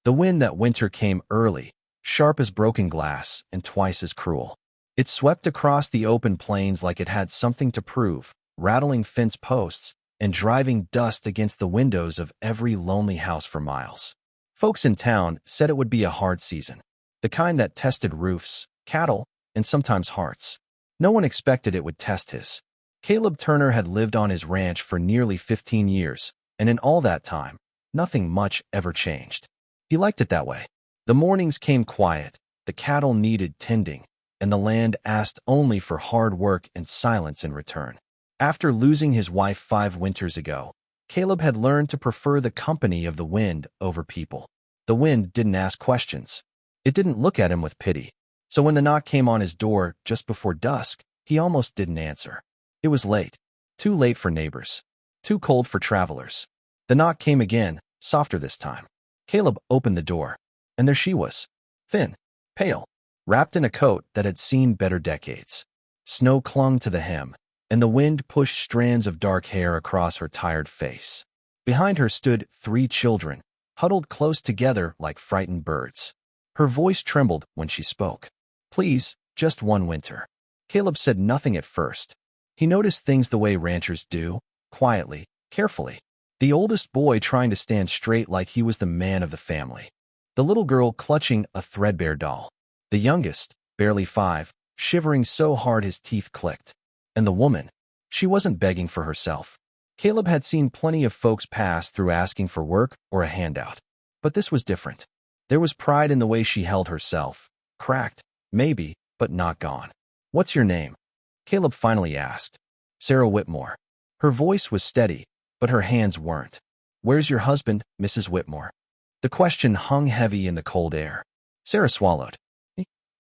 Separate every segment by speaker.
Speaker 1: The wind that winter came early, sharp as broken glass and twice as cruel. It swept across the open plains like it had something to prove, rattling fence posts and driving dust against the windows of every lonely house for miles. Folks in town said it would be a hard season, the kind that tested roofs, cattle, and sometimes hearts. No one expected it would test his. Caleb Turner had lived on his ranch for nearly 15 years, and in all that time, nothing much ever changed. He liked it that way. The mornings came quiet, the cattle needed tending, and the land asked only for hard work and silence in return. After losing his wife 5 winters ago, Caleb had learned to prefer the company of the wind over people. The wind didn't ask questions. It didn't look at him with pity. So when the knock came on his door just before dusk, he almost didn't answer. It was late. Too late for neighbors. Too cold for travelers. The knock came again, softer this time. Caleb opened the door, and there she was. Thin, pale, wrapped in a coat that had seen better decades. Snow clung to the hem, and the wind pushed strands of dark hair across her tired face. Behind her stood 3 children, huddled close together like frightened birds. Her voice trembled when she spoke. Please, just one winter. Caleb said nothing at first. He noticed things the way ranchers do, quietly, carefully. The oldest boy trying to stand straight like he was the man of the family. The little girl clutching a threadbare doll. The youngest, barely 5, shivering so hard his teeth clicked. And the woman, she wasn't begging for herself. Caleb had seen plenty of folks pass through asking for work or a handout. But this was different. There was pride in the way she held herself. Cracked, maybe, but not gone. What's your name? Caleb finally asked. Sarah Whitmore. Her voice was steady, but her hands weren't. Where's your husband, Mrs. Whitmore? The question hung heavy in the cold air. Sarah swallowed.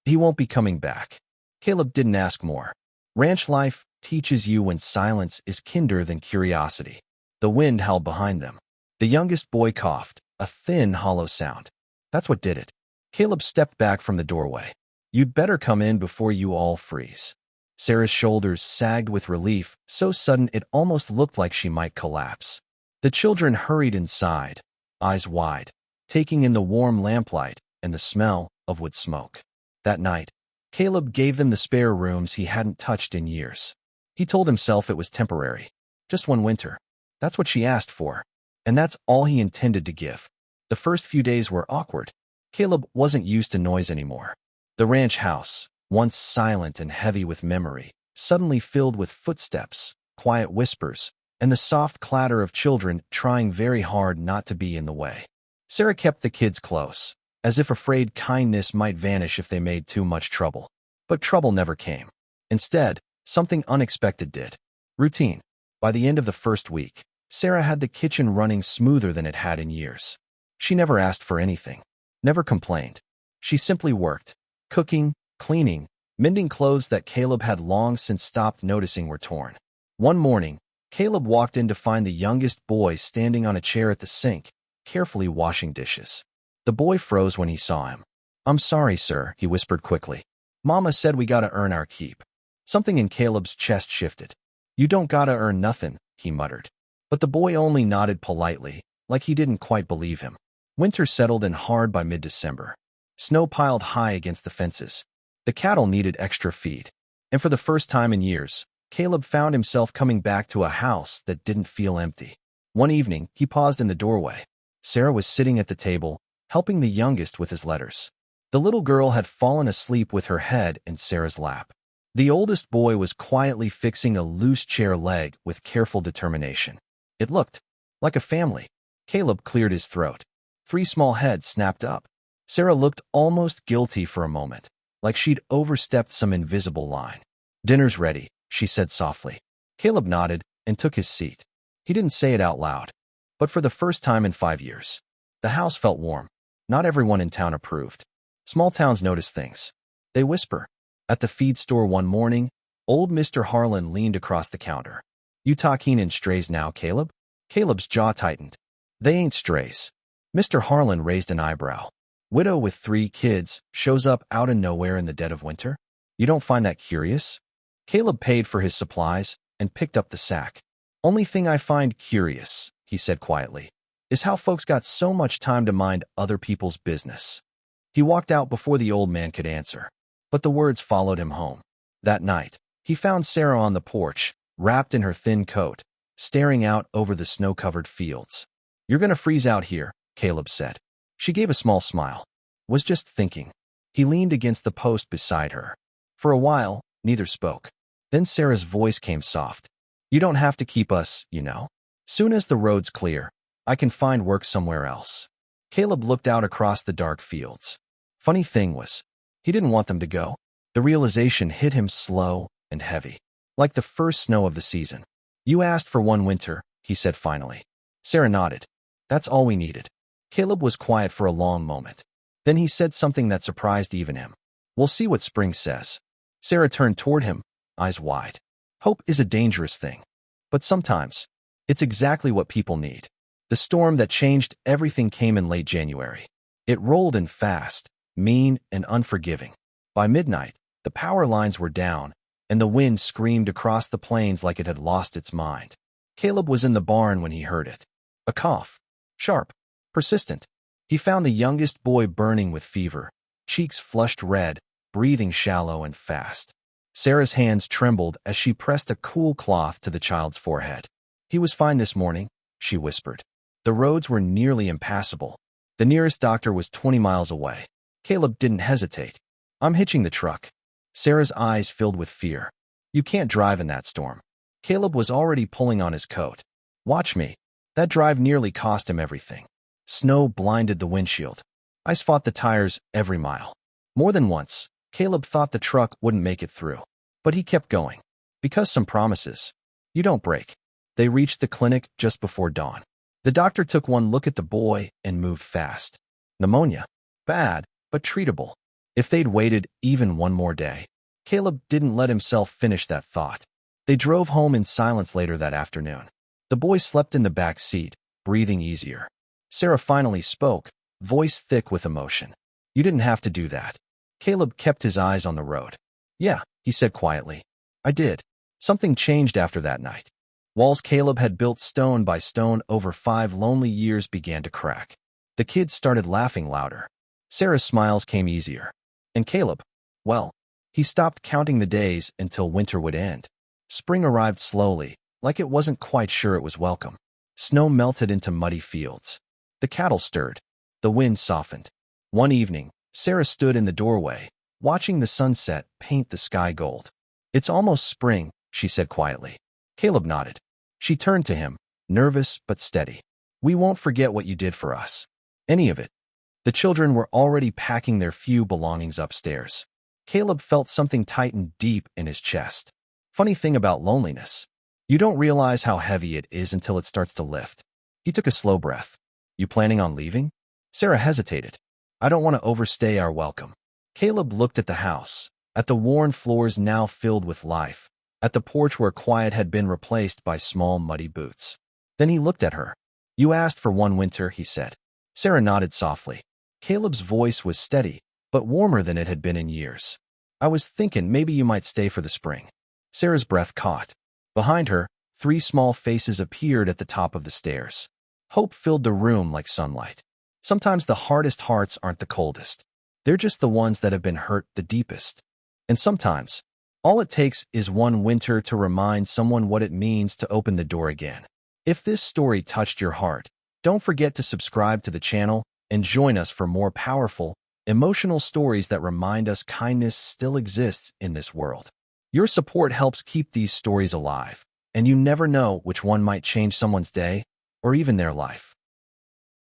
Speaker 1: He won't be coming back. Caleb didn't ask more. Ranch life teaches you when silence is kinder than curiosity. The wind howled behind them. The youngest boy coughed, a thin, hollow sound. That's what did it. Caleb stepped back from the doorway. You'd better come in before you all freeze. Sarah's shoulders sagged with relief, so sudden it almost looked like she might collapse. The children hurried inside, eyes wide, taking in the warm lamplight and the smell of wood smoke. That night, Caleb gave them the spare rooms he hadn't touched in years. He told himself it was temporary. Just one winter. That's what she asked for. And that's all he intended to give. The first few days were awkward. Caleb wasn't used to noise anymore. The ranch house, once silent and heavy with memory, suddenly filled with footsteps, quiet whispers, and the soft clatter of children trying very hard not to be in the way. Sarah kept the kids close, as if afraid kindness might vanish if they made too much trouble. But trouble never came. Instead, something unexpected did. Routine. By the end of the first week, Sarah had the kitchen running smoother than it had in years. She never asked for anything, never complained. She simply worked, cooking, cleaning, mending clothes that Caleb had long since stopped noticing were torn. One morning, Caleb walked in to find the youngest boy standing on a chair at the sink, carefully washing dishes. The boy froze when he saw him. I'm sorry, sir, he whispered quickly. Mama said we gotta earn our keep. Something in Caleb's chest shifted. You don't gotta earn nothing, he muttered. But the boy only nodded politely, like he didn't quite believe him. Winter settled in hard by mid-December. Snow piled high against the fences. The cattle needed extra feed. And for the first time in years, Caleb found himself coming back to a house that didn't feel empty. One evening, he paused in the doorway. Sarah was sitting at the table, helping the youngest with his letters. The little girl had fallen asleep with her head in Sarah's lap. The oldest boy was quietly fixing a loose chair leg with careful determination. It looked like a family. Caleb cleared his throat. 3 small heads snapped up. Sarah looked almost guilty for a moment, like she'd overstepped some invisible line. Dinner's ready, she said softly. Caleb nodded and took his seat. He didn't say it out loud, but for the first time in 5 years, the house felt warm. Not everyone in town approved. Small towns notice things. They whisper. At the feed store one morning, old Mr. Harlan leaned across the counter. You talking in strays now, Caleb? Caleb's jaw tightened. They ain't strays. Mr. Harlan raised an eyebrow. Widow with 3 kids shows up out of nowhere in the dead of winter? You don't find that curious? Caleb paid for his supplies and picked up the sack. Only thing I find curious, he said quietly, is how folks got so much time to mind other people's business. He walked out before the old man could answer, but the words followed him home. That night, he found Sarah on the porch, wrapped in her thin coat, staring out over the snow-covered fields. "You're gonna freeze out here," Caleb said. She gave a small smile. "Was just thinking." He leaned against the post beside her. For a while, neither spoke. Then Sarah's voice came soft. "You don't have to keep us, you know. Soon as the road's clear, I can find work somewhere else." Caleb looked out across the dark fields. Funny thing was, he didn't want them to go. The realization hit him slow and heavy, like the first snow of the season. "You asked for one winter," he said finally. Sarah nodded. "That's all we needed." Caleb was quiet for a long moment. Then he said something that surprised even him. "We'll see what spring says." Sarah turned toward him, eyes wide. Hope is a dangerous thing, but sometimes it's exactly what people need. The storm that changed everything came in late January. It rolled in fast, mean, and unforgiving. By midnight, the power lines were down, and the wind screamed across the plains like it had lost its mind. Caleb was in the barn when he heard it. A cough. Sharp. Persistent. He found the youngest boy burning with fever, cheeks flushed red, breathing shallow and fast. Sarah's hands trembled as she pressed a cool cloth to the child's forehead. "He was fine this morning," she whispered. The roads were nearly impassable. The nearest doctor was 20 miles away. Caleb didn't hesitate. "I'm hitching the truck." Sarah's eyes filled with fear. "You can't drive in that storm." Caleb was already pulling on his coat. "Watch me." That drive nearly cost him everything. Snow blinded the windshield. Ice fought the tires every mile. More than once, Caleb thought the truck wouldn't make it through. But he kept going. Because some promises. You don't break. They reached the clinic just before dawn. The doctor took one look at the boy and moved fast. Pneumonia. Bad, but treatable. If they'd waited even one more day. Caleb didn't let himself finish that thought. They drove home in silence later that afternoon. The boy slept in the back seat, breathing easier. Sarah finally spoke, voice thick with emotion. "You didn't have to do that." Caleb kept his eyes on the road. "Yeah," he said quietly. "I did." Something changed after that night. Walls Caleb had built stone by stone over 5 lonely years began to crack. The kids started laughing louder. Sarah's smiles came easier. And Caleb, well, he stopped counting the days until winter would end. Spring arrived slowly, like it wasn't quite sure it was welcome. Snow melted into muddy fields. The cattle stirred. The wind softened. One evening, Sarah stood in the doorway, watching the sunset paint the sky gold. "It's almost spring," she said quietly. Caleb nodded. She turned to him, nervous but steady. "We won't forget what you did for us. Any of it." The children were already packing their few belongings upstairs. Caleb felt something tighten deep in his chest. Funny thing about loneliness. You don't realize how heavy it is until it starts to lift. He took a slow breath. "You planning on leaving?" Sarah hesitated. "I don't want to overstay our welcome." Caleb looked at the house, at the worn floors now filled with life, at the porch where quiet had been replaced by small muddy boots. Then he looked at her. "You asked for one winter," he said. Sarah nodded softly. Caleb's voice was steady, but warmer than it had been in years. "I was thinking maybe you might stay for the spring." Sarah's breath caught. Behind her, 3 small faces appeared at the top of the stairs. Hope filled the room like sunlight. Sometimes the hardest hearts aren't the coldest. They're just the ones that have been hurt the deepest. And sometimes, all it takes is one winter to remind someone what it means to open the door again. If this story touched your heart, don't forget to subscribe to the channel and join us for more powerful, emotional stories that remind us kindness still exists in this world. Your support helps keep these stories alive, and you never know which one might change someone's day or even their life.